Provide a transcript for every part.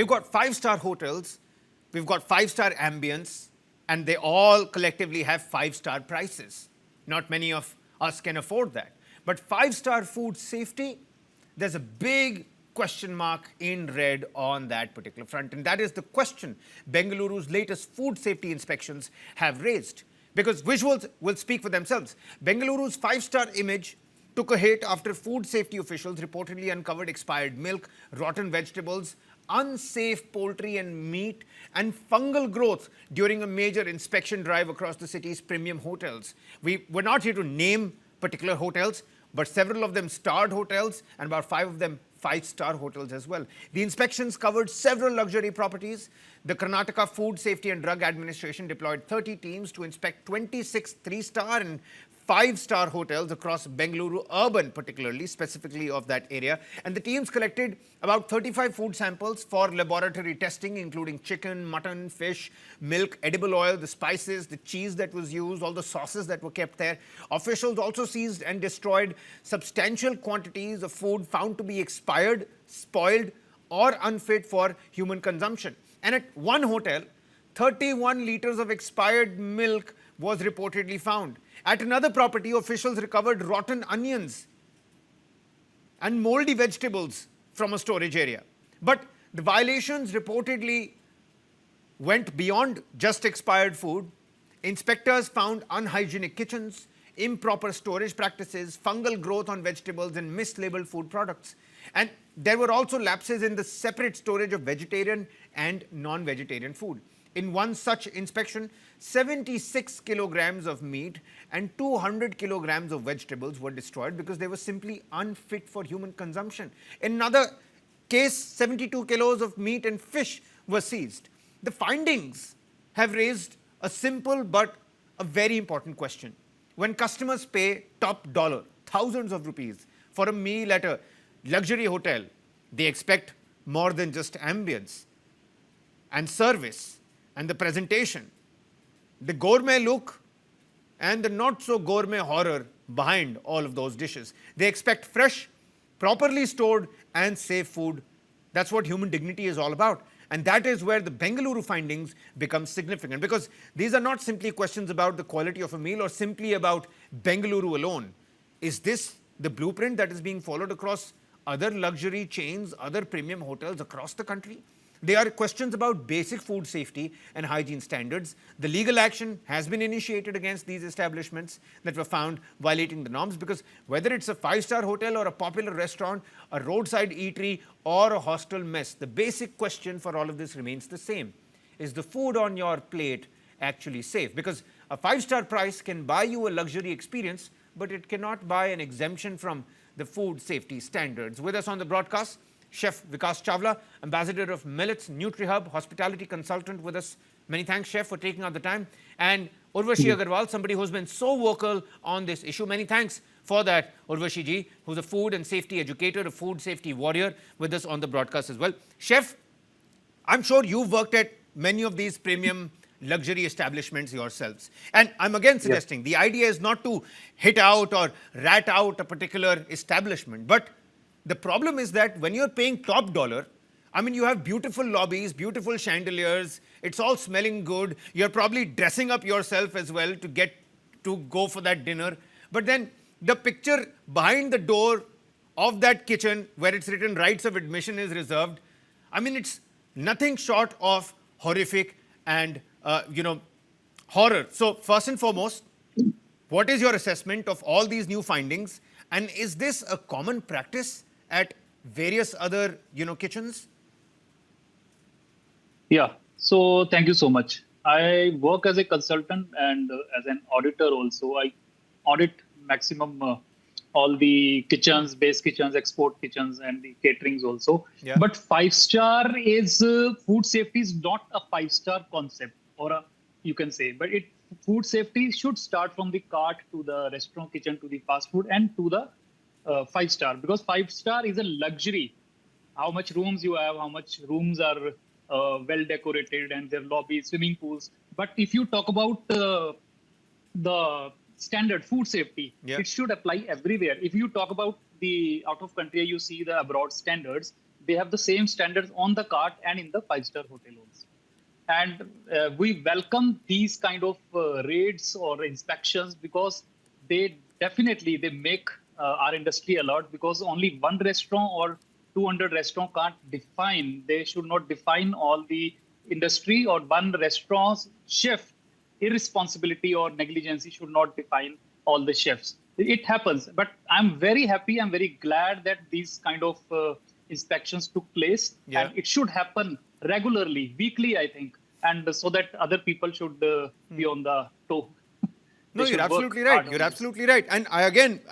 We've got five-star hotels, we've got five-star ambience, and they all collectively have five-star prices. Not many of us can afford that. But five-star food safety, there's a big question mark in red on that particular front. And that is the question Bengaluru's latest food safety inspections have raised. Because visuals will speak for themselves. Bengaluru's five-star image took a hit after food safety officials reportedly uncovered expired milk, rotten vegetables, unsafe poultry and meat, and fungal growth during a major inspection drive across the city's premium hotels. We're not here to name particular hotels, but several of them starred hotels and about five of them five-star hotels as well. The inspections covered several luxury properties. The Karnataka Food Safety and Drug Administration deployed 30 teams to inspect 26 three-star and five-star hotels across Bengaluru urban, particularly, specifically of that area. And the teams collected about 35 food samples for laboratory testing, including chicken, mutton, fish, milk, edible oil, the spices, the cheese that was used, all the sauces that were kept there. Officials also seized and destroyed substantial quantities of food found to be expired, spoiled, or unfit for human consumption. And at one hotel, 31 litres of expired milk was reportedly found. At another property, officials recovered rotten onions and moldy vegetables from a storage area. But the violations reportedly went beyond just expired food. Inspectors found unhygienic kitchens, improper storage practices, fungal growth on vegetables, and mislabeled food products. And there were also lapses in the separate storage of vegetarian and non-vegetarian food. In one such inspection, 76 kilograms of meat and 200 kilograms of vegetables were destroyed because they were simply unfit for human consumption. In another case, 72 kilos of meat and fish were seized. The findings have raised a simple but a very important question. When customers pay top dollar, thousands of rupees, for a meal at a luxury hotel, they expect more than just ambience and service and the presentation, the gourmet look, and the not so gourmet horror behind all of those dishes. They expect fresh, properly stored, and safe food. That's what human dignity is all about. And that is where the Bengaluru findings become significant, because these are not simply questions about the quality of a meal or simply about Bengaluru alone. Is this the blueprint that is being followed across other luxury chains, other premium hotels across the country? They are questions about basic food safety and hygiene standards. The legal action has been initiated against these establishments that were found violating the norms, because whether it's a five-star hotel or a popular restaurant, a roadside eatery or a hostel mess, the basic question for all of this remains the same. Is the food on your plate actually safe? Because a five-star price can buy you a luxury experience, but it cannot buy an exemption from the food safety standards. With us on the broadcast, Chef Vikas Chawla, Ambassador of Millets, NutriHub, hospitality consultant with us. Many thanks, Chef, for taking out the time. And Urvashi Agarwal, somebody who's been so vocal on this issue. Many thanks for that, Urvashi ji, who's a food and safety educator, a food safety warrior, with us on the broadcast as well. Chef, I'm sure you've worked at many of these premium luxury establishments yourselves. And I'm again suggesting the idea is not to hit out or rat out a particular establishment, but the problem is that when you're paying top dollar, I mean, you have beautiful lobbies, beautiful chandeliers, it's all smelling good, you're probably dressing up yourself as well to go for that dinner. But then the picture behind the door of that kitchen where it's written rights of admission is reserved, I mean, it's nothing short of horrific and, horror. So first and foremost, what is your assessment of all these new findings? And is this a common practice at various other, kitchens? Yeah. So thank you so much. I work as a consultant and as an auditor also. I audit maximum all the kitchens, base kitchens, export kitchens, and the caterings also. Yeah. But five-star is food safety is not a five-star concept, or you can say, but food safety should start from the cart to the restaurant kitchen to the fast food and to the five-star, because five-star is a luxury. How much rooms you have, how much rooms are well decorated, and their lobbies, swimming pools. But if you talk about the standard food safety, it should apply everywhere. If you talk about the out of country, you see the abroad standards, they have the same standards on the cart and in the five-star hotel also. And we welcome these kind of raids or inspections because they definitely they make our industry alert, because only one restaurant or 200 restaurant can't define, they should not define all the industry, or one restaurant's chef irresponsibility or negligence should not define all the chefs. It happens, but I'm very happy, I'm very glad that these kind of inspections took place, Yeah. and it should happen regularly, weekly, I think, and so that other people should be on the toe. No, They you're should work absolutely hard right. on You're this. absolutely right. And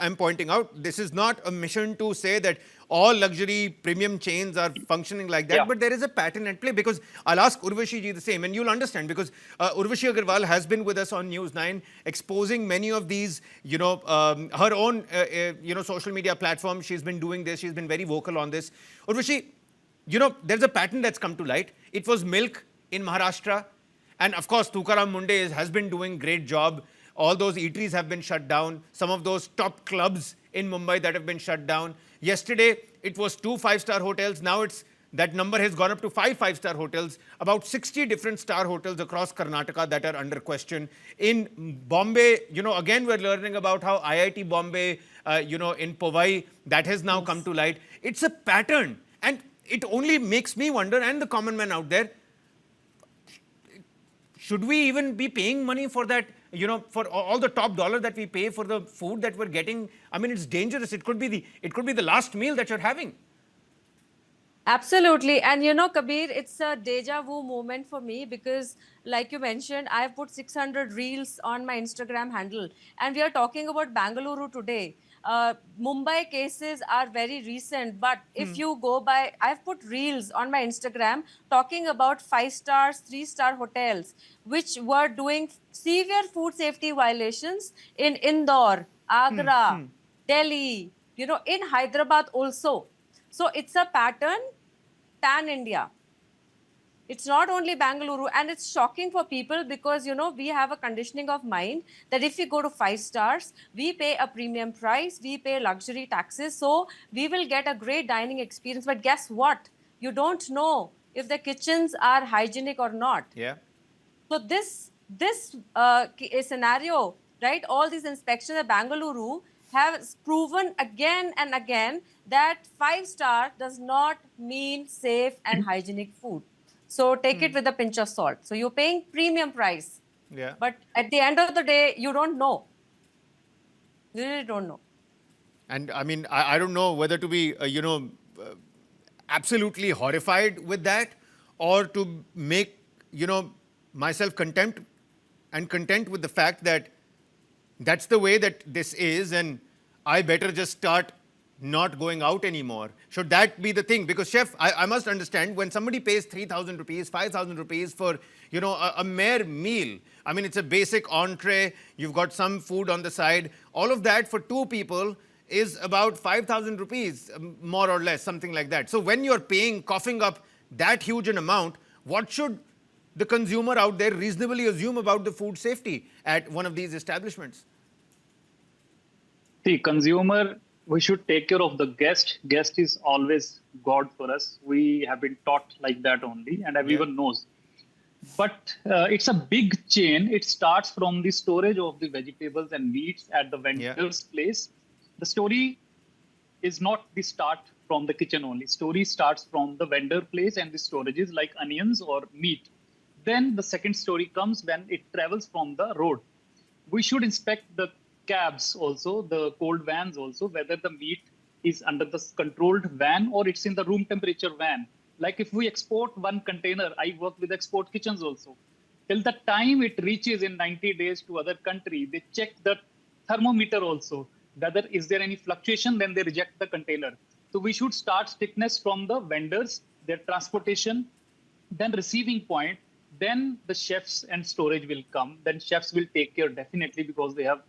I'm pointing out, this is not a mission to say that all luxury premium chains are functioning like that, Yeah. but there is a pattern at play, because I'll ask Urvashi ji the same, and you'll understand, because Urvashi Agarwal has been with us on News9, exposing many of these, her own, social media platforms. She's been doing this. She's been very vocal on this. Urvashi, there's a pattern that's come to light. It was milk in Maharashtra. And of course, Tukaram Munde has been doing great job. All those eateries have been shut down. Some of those top clubs in Mumbai that have been shut down. Yesterday, it was 2 5-star hotels. Now that number has gone up to 5 5-star hotels. About 60 different star hotels across Karnataka that are under question. In Bombay, again, we're learning about how IIT Bombay, in Powai, that has now come to light. It's a pattern. And it only makes me wonder, and the common man out there, should we even be paying money for that, for all the top dollar that we pay for the food that we're getting? I mean, it's dangerous. It could be the last meal that you're having. Absolutely. And Kabir, it's a deja vu moment for me because, like you mentioned, I've put 600 reels on my Instagram handle. And we are talking about Bengaluru today. Mumbai cases are very recent, but if you go by, I've put reels on my Instagram talking about 5 stars, 3-star hotels, which were doing severe food safety violations in Indore, Agra, Delhi, in Hyderabad also. So it's a pattern pan India. It's not only Bengaluru, and it's shocking for people because, we have a conditioning of mind that if we go to 5 stars, we pay a premium price, we pay luxury taxes, so we will get a great dining experience. But guess what? You don't know if the kitchens are hygienic or not. Yeah. So this scenario, right, all these inspections at Bengaluru have proven again and again that 5-star does not mean safe and hygienic food. So take it with a pinch of salt. So you're paying premium price. Yeah. But at the end of the day, you don't know. You really don't know. And I mean, I don't know whether to be, absolutely horrified with that, or to make, myself content with the fact that that's the way that this is, and I better just start not going out anymore. Should that be the thing? Because, chef, I must understand, when somebody pays 3,000 rupees, 5,000 rupees for, a mere meal, I mean, it's a basic entree, you've got some food on the side, all of that for 2 people is about 5,000 rupees, more or less, something like that. So when you're coughing up that huge an amount, what should the consumer out there reasonably assume about the food safety at one of these establishments? The consumer, we should take care of the guest. Guest is always God for us. We have been taught like that only, and everyone knows. But it's a big chain. It starts from the storage of the vegetables and meats at the vendor's place. The story is not the start from the kitchen only. Story starts from the vendor place and the storages like onions or meat. Then the second story comes when it travels from the road. We should inspect the cabs also, the cold vans also, whether the meat is under the controlled van or it's in the room temperature van. Like if we export one container, I work with export kitchens also. Till the time it reaches in 90 days to other country, they check the thermometer also. Whether is there any fluctuation, then they reject the container. So we should start strictness from the vendors, their transportation, then receiving point, then the chefs and storage will come. Then chefs will take care definitely because they have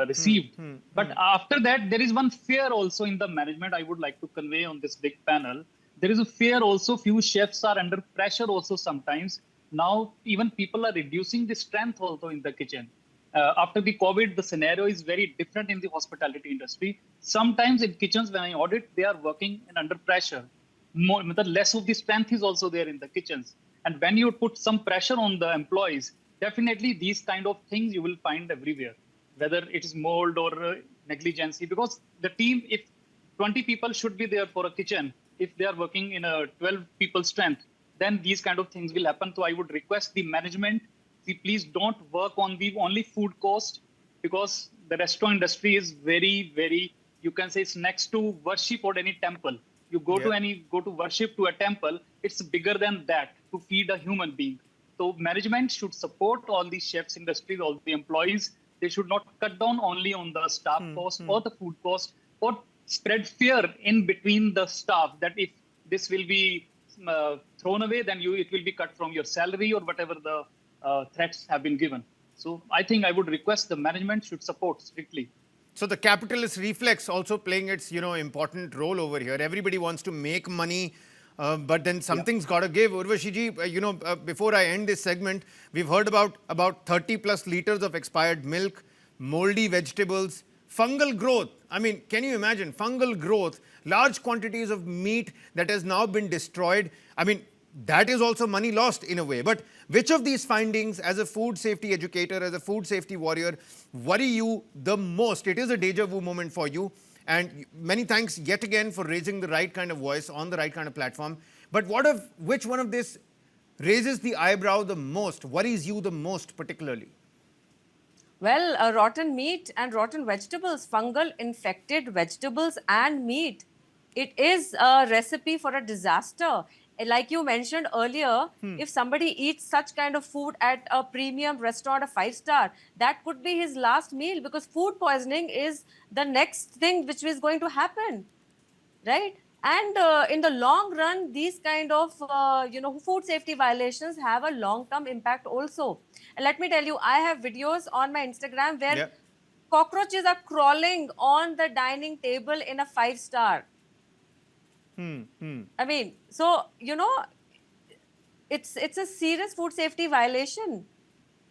received. But after that, there is one fear also in the management I would like to convey on this big panel. There is a fear also, few chefs are under pressure also sometimes. Now, even people are reducing the strength also in the kitchen. After the COVID, the scenario is very different in the hospitality industry. Sometimes in kitchens, when I audit, they are working under pressure. more, less of the strength is also there in the kitchens. And when you put some pressure on the employees, definitely these kind of things you will find everywhere, whether it is mold or negligence. Because the team, if 20 people should be there for a kitchen, if they are working in a 12 people strength, then these kind of things will happen. So I would request the management, see, please don't work on the only food cost, because the restaurant industry is very, very, you can say it's next to worship or any temple. You go to worship to a temple, it's bigger than that to feed a human being. So management should support all the chefs industries, all the employees. They should not cut down only on the staff cost or the food cost, or spread fear in between the staff that if this will be thrown away, then it will be cut from your salary or whatever the threats have been given. So I think I would request the management should support strictly. So the capitalist reflex also playing its, important role over here. Everybody wants to make money, but then something's got to give. Urvashi ji, before I end this segment, we've heard about 30 plus liters of expired milk, moldy vegetables, fungal growth. I mean, can you imagine fungal growth, large quantities of meat that has now been destroyed? I mean, that is also money lost in a way. But which of these findings, as a food safety educator, as a food safety warrior, worry you the most? It is a deja vu moment for you. And many thanks yet again for raising the right kind of voice on the right kind of platform. But which one of this raises the eyebrow the most, worries you the most particularly? Well, rotten meat and rotten vegetables, fungal infected vegetables and meat. It is a recipe for a disaster. Like you mentioned earlier, if somebody eats such kind of food at a premium restaurant, a 5-star, that could be his last meal, because food poisoning is the next thing which is going to happen, right? And in the long run, these kind of, food safety violations have a long-term impact also. And let me tell you, I have videos on my Instagram where cockroaches are crawling on the dining table in a 5-star. I mean, so, it's a serious food safety violation.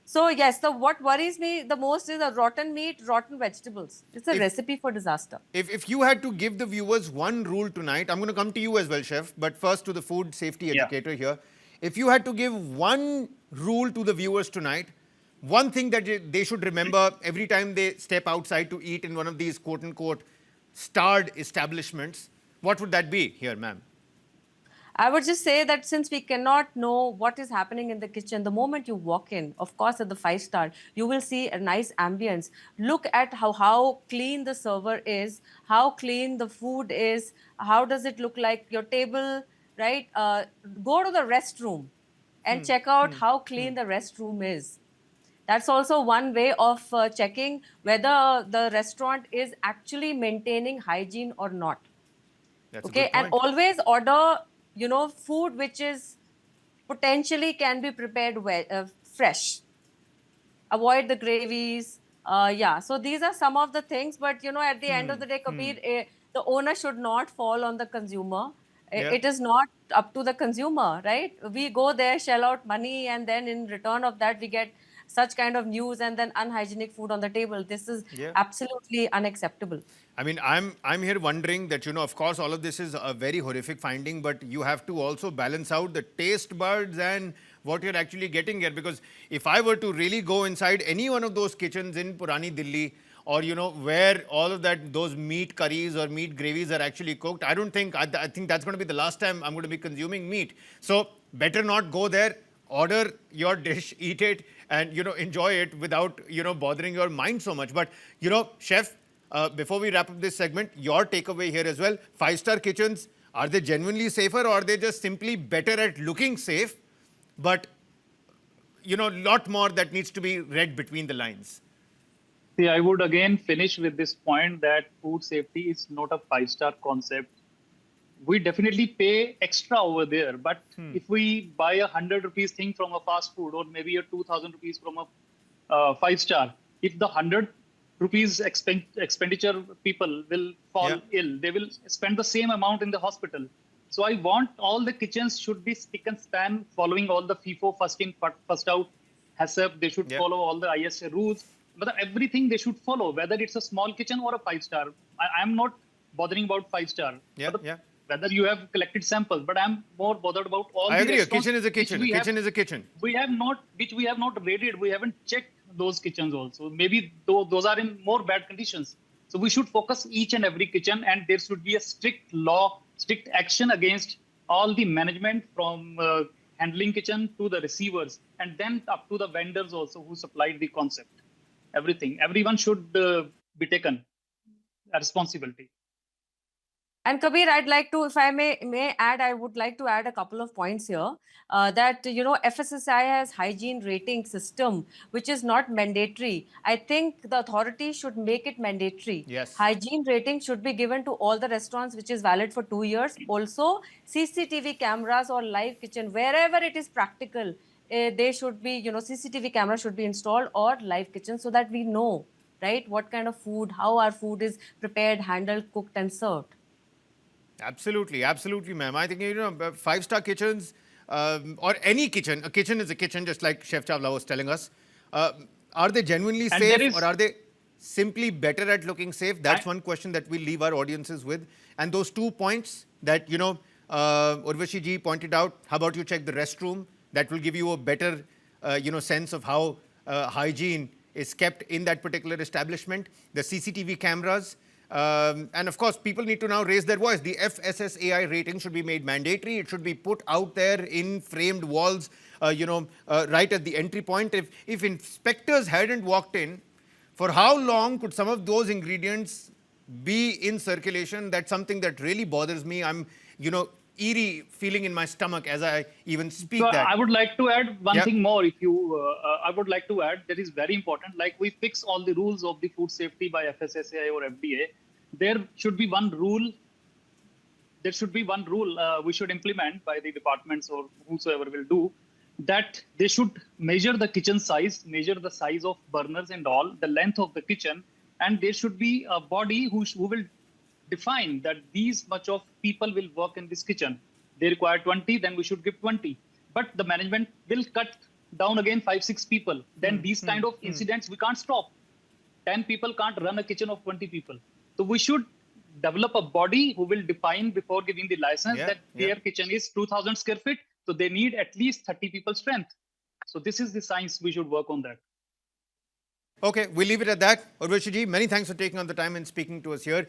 So yes, what worries me the most is the rotten meat, rotten vegetables. It's a recipe for disaster. If you had to give the viewers one rule tonight, I'm going to come to you as well, Chef, but first to the food safety educator here. If you had to give one rule to the viewers tonight, one thing that they should remember every time they step outside to eat in one of these quote-unquote starred establishments, what would that be here, ma'am? I would just say that since we cannot know what is happening in the kitchen, the moment you walk in, of course, at the 5-star, you will see a nice ambience. Look at how clean the server is, how clean the food is, how does it look like your table, right? Go to the restroom and check out how clean the restroom is. That's also one way of checking whether the restaurant is actually maintaining hygiene or not. That's okay, and always order, food which is potentially can be prepared fresh. Avoid the gravies. So these are some of the things. But, at the end of the day, Kabir, the owner should not fall on the consumer. It is not up to the consumer, right? We go there, shell out money, and then in return of that, we get such kind of news and then unhygienic food on the table. This is absolutely unacceptable. I mean, I'm here wondering that, of course, all of this is a very horrific finding, but you have to also balance out the taste buds and what you're actually getting here. Because if I were to really go inside any one of those kitchens in Purani Delhi, or, where all of those meat curries or meat gravies are actually cooked, I think that's going to be the last time I'm going to be consuming meat. So better not go there, order your dish, eat it, and, enjoy it without, bothering your mind so much. But, Chef, before we wrap up this segment, your takeaway here as well. 5-star kitchens, are they genuinely safer, or are they just simply better at looking safe? But, lot more that needs to be read between the lines. See, I would again finish with this point that food safety is not a 5-star concept. We definitely pay extra over there. But if we buy a 100 rupees thing from a fast food, or maybe a 2,000 rupees from a 5-star, if the 100 rupees expenditure people will fall ill, they will spend the same amount in the hospital. So I want all the kitchens should be spick and span, following all the FIFO, first in, first out, HACCP. They should follow all the ISA rules. But everything they should follow, whether it's a small kitchen or a 5-star. I'm not bothering about 5-star. whether you have collected samples, but I'm more bothered about all I the agree. A restaurants kitchen is a which kitchen. A we have kitchen is a kitchen. which we have not raided. We haven't checked those kitchens also. Maybe those are in more bad conditions. So we should focus each and every kitchen, and there should be a strict law, strict action against all the management from handling kitchen to the receivers, and then up to the vendors also who supplied the concept. Everyone should be taken a responsibility. And Kabir, I'd like to, if I may add, I would like to add a couple of points here. That FSSAI has hygiene rating system, which is not mandatory. I think the authority should make it mandatory. Yes. Hygiene rating should be given to all the restaurants, which is valid for 2 years. Also, CCTV cameras or live kitchen, wherever it is practical, they should be, CCTV camera should be installed or live kitchen so that we know, right, what kind of food, how our food is prepared, handled, cooked, and served. Absolutely, absolutely, ma'am. I think, five-star kitchens or any kitchen, a kitchen is a kitchen, just like Chef Chawla was telling us. Are they genuinely And safe or are they simply better at looking safe? That's one question that we leave our audiences with. And those 2 points that, Urvashi ji pointed out, how about you check the restroom? That will give you a better, sense of how hygiene is kept in that particular establishment. The CCTV cameras. And of course, people need to now raise their voice. The FSSAI rating should be made mandatory. It should be put out there in framed walls, right at the entry point. If inspectors hadn't walked in, for how long could some of those ingredients be in circulation? That's something that really bothers me. I'm, eerie feeling in my stomach as I even speak So that. I would like to add one Yep. thing more. I would like to add that is very important. Like we fix all the rules of the food safety by FSSAI or FDA. There should be one rule. There should be one rule we should implement by the departments or whosoever will do, that they should measure the kitchen size, measure the size of burners and all, the length of the kitchen, and there should be a body who will define that these much of people will work in this kitchen. They require 20, then we should give 20. But the management will cut down again 5-6 people. Then these kind of incidents we can't stop. 10 people can't run a kitchen of 20 people. So we should develop a body who will define before giving the license that their kitchen is 2,000 square feet. So they need at least 30 people strength. So this is the science. We should work on that. Okay, we'll leave it at that. Urvashi ji, many thanks for taking on the time and speaking to us here.